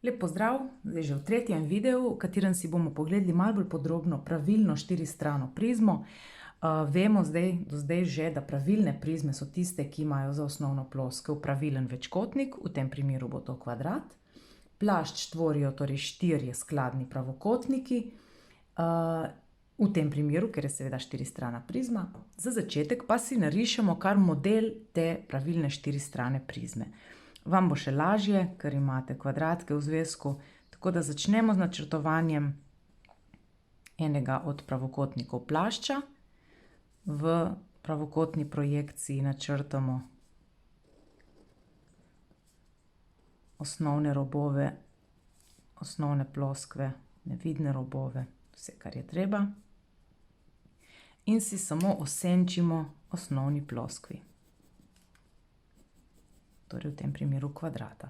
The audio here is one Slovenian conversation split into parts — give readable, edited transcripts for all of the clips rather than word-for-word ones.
Lep pozdrav, zdaj že v tretjem videu, v katerem si bomo pogledali malo bolj podrobno pravilno štiristrano prizmo. Vemo do zdaj že, da pravilne prizme so tiste, ki imajo za osnovno ploskev pravilen večkotnik, v tem primeru bo to kvadrat. Plašč tvorijo torej štirje skladni pravokotniki, v tem primeru, ker je seveda štiristrana prizma. Za začetek pa si narišemo kar model te pravilne štiristrane prizme. Vam bo še lažje, ker imate kvadratke v zvezku, tako da začnemo z načrtovanjem enega od pravokotnikov plašča. V pravokotni projekciji načrtamo osnovne robove, osnovne ploskve, nevidne robove, vse, kar je treba. In si samo osenčimo osnovni ploskvi. Torej v tem primeru kvadrata.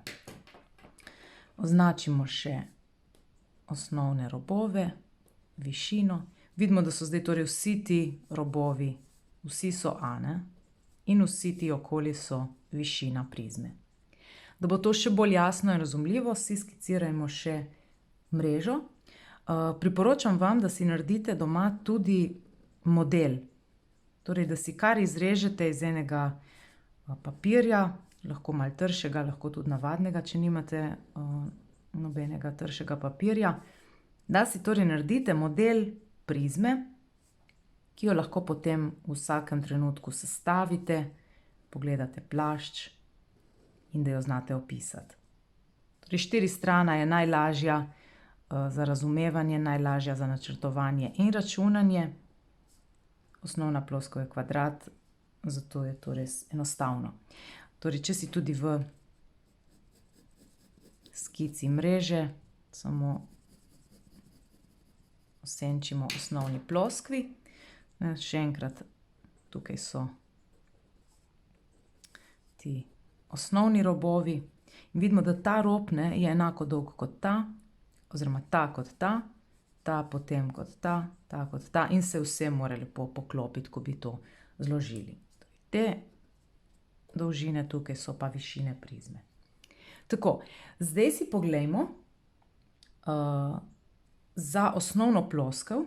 Označimo še osnovne robove, višino. Vidimo, da so zdaj torej vsi ti robovi, vsi so A, ne? In vsi ti okoli so višina prizme. Da bo to še bolj jasno in razumljivo, si skicirajmo še mrežo. Priporočam vam, da si naredite doma tudi model. Torej, da si kar izrežete iz enega papirja, lahko malo tršega, lahko tudi navadnega, če nimate nobenega tršega papirja. Da si torej naredite model prizme, ki jo lahko potem v vsakem trenutku sestavite, pogledate plašč in da jo znate opisati. Torej štiristrana je najlažja za razumevanje, najlažja za načrtovanje in računanje. Osnovna ploskev je kvadrat, zato je to res enostavno. Torej, če si tudi v skici mreže, samo osenčimo osnovni ploskvi. Še enkrat, tukaj so ti osnovni robovi. In vidimo, da ta rob je enako dolg kot ta, oziroma ta kot ta, ta potem kot ta, ta kot ta in se vse mora lepo poklopiti, ko bi to zložili. Te dolžine tukaj so pa višine prizme. Tako, zdaj si poglejmo za osnovno ploskev,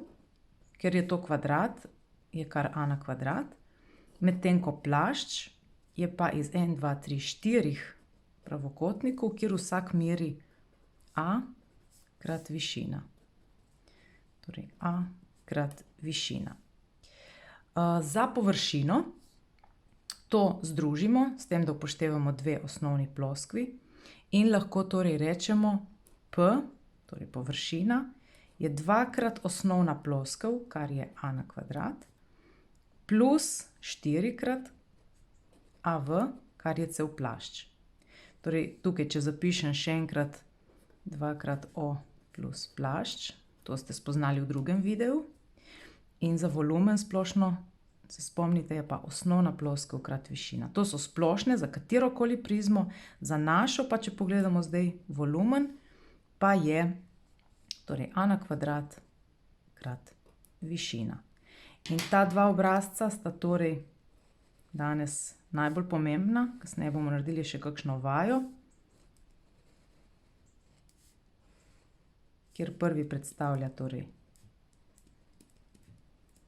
ker je to kvadrat, je kar A na kvadrat, medtem ko plašč je pa iz 1, 2, 3, 4 pravokotnikov, kjer vsak meri A krat višina. Torej A krat višina. Za površino to združimo, s tem, da upoštevamo dve osnovni ploskvi in lahko torej rečemo P, torej površina, je dvakrat osnovna ploskev, kar je A na kvadrat, plus 4krat AV, kar je cel plašč. Torej tukaj, če zapišem še enkrat 2krat O plus plašč, to ste spoznali v drugem videu. In za volumen splošno, se spomnite, je pa osnovna ploskev krat višina. To so splošne za katerokoli prizmo, za našo pa, če pogledamo zdaj volumen, pa je torej A na kvadrat krat višina. In ta dva obrazca sta torej danes najbolj pomembna, kasneje bomo naredili še kakšno vajo, kjer prvi predstavlja torej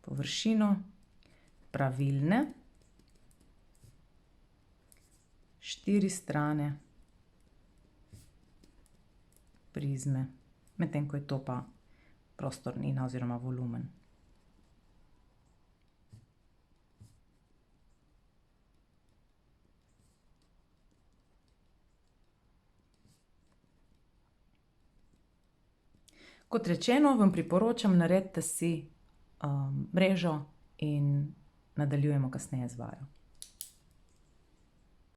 površino pravilne štiristrane prizme, medtem ko je to pa prostornina oziroma volumen. Kot rečeno, vam priporočam, naredite si mrežo in nadaljujemo kasneje z vajo.